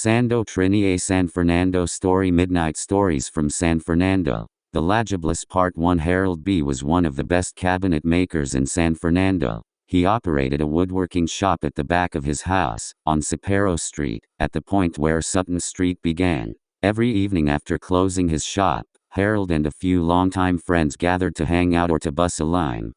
Sando Trini, a San Fernando Story. Midnight Stories from San Fernando. The Jabless Part 1. Harold B. was one of the best cabinet makers in San Fernando. He operated a woodworking shop at the back of his house, on Sapero Street, at the point where Sutton Street began. Every evening after closing his shop, Harold and a few longtime friends gathered to hang out or to bus a line.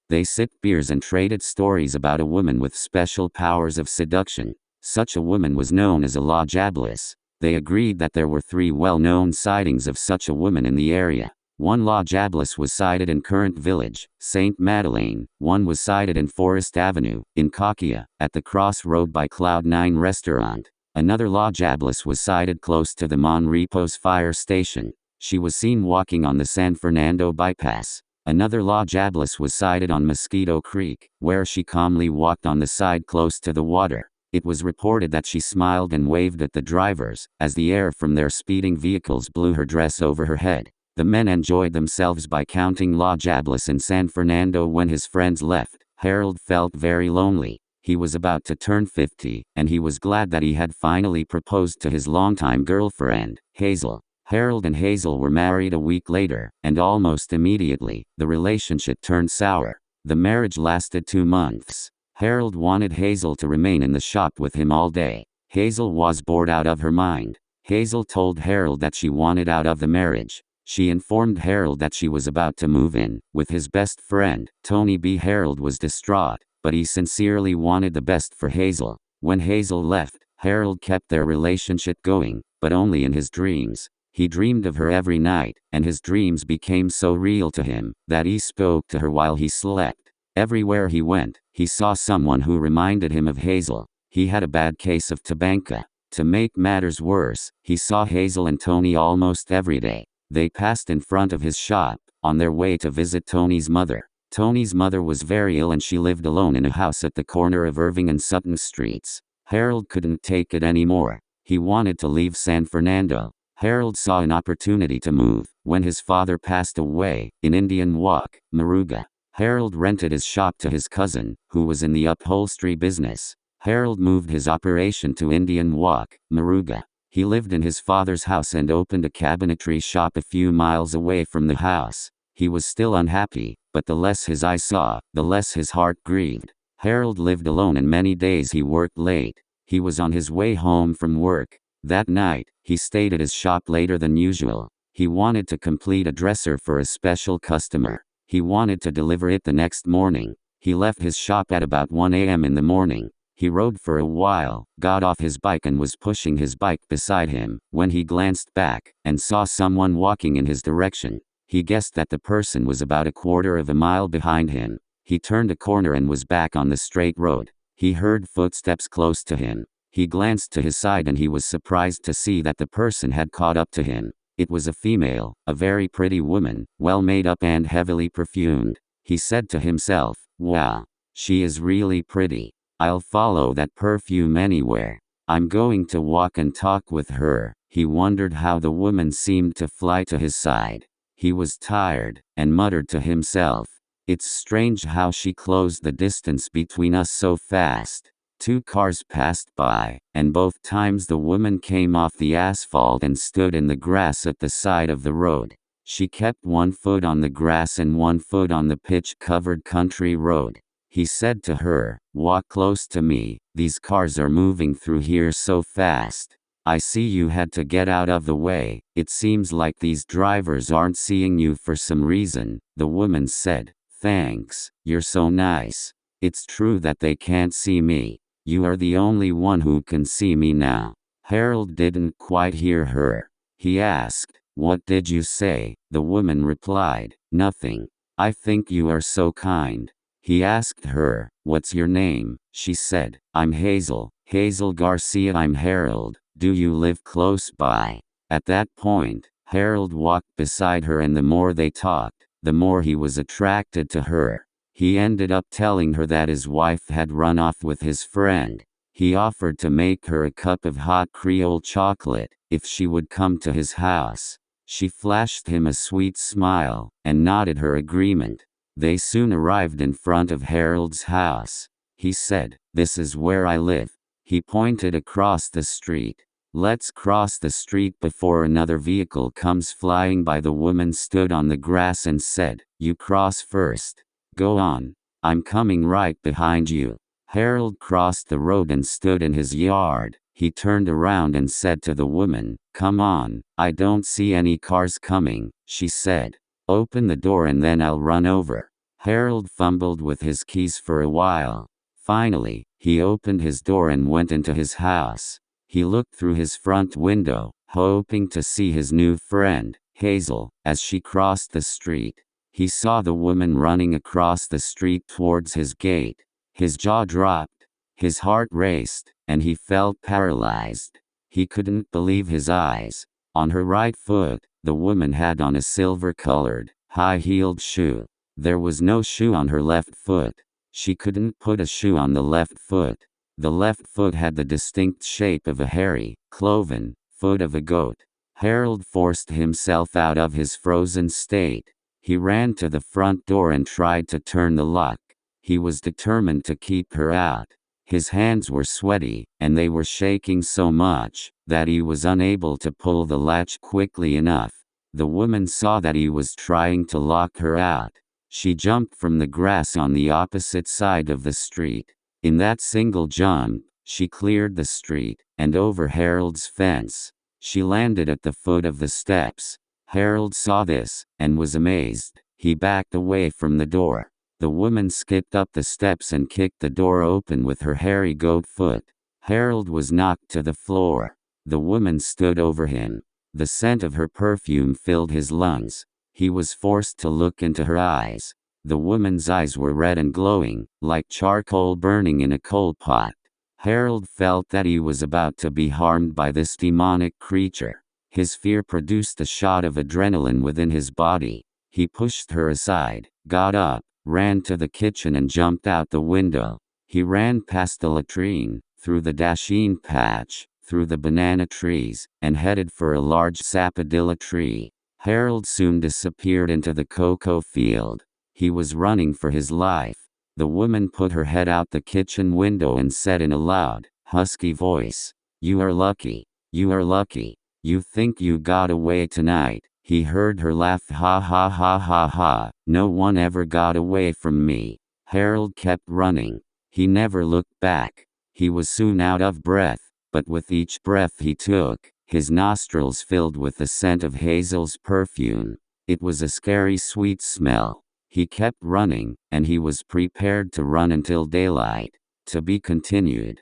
They sipped beers and traded stories about a woman with special powers of seduction. Such a woman was known as a Jabless. They agreed that there were 3 well-known sightings of such a woman in the area. One Jabless was sighted in Current Village, St. Madeleine. One was sighted in Forest Avenue, in Caquia, at the crossroad by Cloud9 Restaurant. Another Jabless was sighted close to the Mon Repos fire station. She was seen walking on the San Fernando bypass. Another Jabless was sighted on Mosquito Creek, where she calmly walked on the side close to the water. It was reported that she smiled and waved at the drivers, as the air from their speeding vehicles blew her dress over her head. The men enjoyed themselves by counting Jabless in San Fernando. When his friends left, Harold felt very lonely. He was about to turn 50, and he was glad that he had finally proposed to his longtime girlfriend, Hazel. Harold and Hazel were married a week later, and almost immediately, the relationship turned sour. The marriage lasted 2 months. Harold wanted Hazel to remain in the shop with him all day. Hazel was bored out of her mind. Hazel told Harold that she wanted out of the marriage. She informed Harold that she was about to move in with his best friend, Tony B. Harold was distraught, but he sincerely wanted the best for Hazel. When Hazel left, Harold kept their relationship going, but only in his dreams. He dreamed of her every night, and his dreams became so real to him that he spoke to her while he slept. Everywhere he went, he saw someone who reminded him of Hazel. He had a bad case of tabanca. To make matters worse, he saw Hazel and Tony almost every day. They passed in front of his shop, on their way to visit Tony's mother. Tony's mother was very ill and she lived alone in a house at the corner of Irving and Sutton Streets. Harold couldn't take it anymore. He wanted to leave San Fernando. Harold saw an opportunity to move. When his father passed away, in Indian Walk, Moruga, Harold rented his shop to his cousin, who was in the upholstery business. Harold moved his operation to Indian Walk, Moruga. He lived in his father's house and opened a cabinetry shop a few miles away from the house. He was still unhappy, but the less his eyes saw, the less his heart grieved. Harold lived alone and many days he worked late. He was on his way home from work. That night, he stayed at his shop later than usual. He wanted to complete a dresser for a special customer. He wanted to deliver it the next morning. He left his shop at about 1 a.m. in the morning. He rode for a while, got off his bike and was pushing his bike beside him, when he glanced back, and saw someone walking in his direction. He guessed that the person was about a quarter of a mile behind him. He turned a corner and was back on the straight road. He heard footsteps close to him. He glanced to his side and he was surprised to see that the person had caught up to him. It was a female, a very pretty woman, well made up and heavily perfumed. He said to himself, "Wow, she is really pretty. I'll follow that perfume anywhere. I'm going to walk and talk with her." He wondered how the woman seemed to fly to his side. He was tired, and muttered to himself, "It's strange how she closed the distance between us so fast." 2 cars passed by, and both times the woman came off the asphalt and stood in the grass at the side of the road. She kept 1 foot on the grass and 1 foot on the pitch-covered country road. He said to her, "Walk close to me, these cars are moving through here so fast. I see you had to get out of the way. It seems like these drivers aren't seeing you for some reason." The woman said, "Thanks, you're so nice. It's true that they can't see me. You are the only one who can see me now." Harold didn't quite hear her. He asked, "What did you say?" The woman replied, "Nothing. I think you are so kind." He asked her, "What's your name?" She said, "I'm Hazel, Hazel Garcia." "I'm Harold. Do you live close by?" At that point, Harold walked beside her and the more they talked, the more he was attracted to her. He ended up telling her that his wife had run off with his friend. He offered to make her a cup of hot Creole chocolate, if she would come to his house. She flashed him a sweet smile, and nodded her agreement. They soon arrived in front of Harold's house. He said, "This is where I live." He pointed across the street. Let's cross the street before another vehicle comes flying by. The woman stood on the grass and said, "You cross first. Go on. I'm coming right behind you." Harold crossed the road and stood in his yard. He turned around and said to the woman, "Come on, I don't see any cars coming," she said. "Open the door and then I'll run over." Harold fumbled with his keys for a while. Finally, he opened his door and went into his house. He looked through his front window, hoping to see his new friend, Hazel, as she crossed the street. He saw the woman running across the street towards his gate. His jaw dropped, his heart raced, and he felt paralyzed. He couldn't believe his eyes. On her right foot, the woman had on a silver-colored, high-heeled shoe. There was no shoe on her left foot. She couldn't put a shoe on the left foot. The left foot had the distinct shape of a hairy, cloven foot of a goat. Harold forced himself out of his frozen state. He ran to the front door and tried to turn the lock. He was determined to keep her out. His hands were sweaty, and they were shaking so much that he was unable to pull the latch quickly enough. The woman saw that he was trying to lock her out. She jumped from the grass on the opposite side of the street. In that single jump, she cleared the street and over Harold's fence. She landed at the foot of the steps. Harold saw this and was amazed. He backed away from the door. The woman skipped up the steps and kicked the door open with her hairy goat foot. Harold was knocked to the floor. The woman stood over him. The scent of her perfume filled his lungs. He was forced to look into her eyes. The woman's eyes were red and glowing, like charcoal burning in a coal pot. Harold felt that he was about to be harmed by this demonic creature. His fear produced a shot of adrenaline within his body. He pushed her aside, got up, ran to the kitchen and jumped out the window. He ran past the latrine, through the dasheen patch, through the banana trees, and headed for a large sapodilla tree. Harold soon disappeared into the cocoa field. He was running for his life. The woman put her head out the kitchen window and said in a loud, husky voice, "You are lucky. You are lucky. You think you got away tonight." He heard her laugh, "Ha ha ha ha ha, no one ever got away from me." Harold kept running. He never looked back. He was soon out of breath, but with each breath he took, his nostrils filled with the scent of Hazel's perfume. It was a scary sweet smell. He kept running, and he was prepared to run until daylight. To be continued.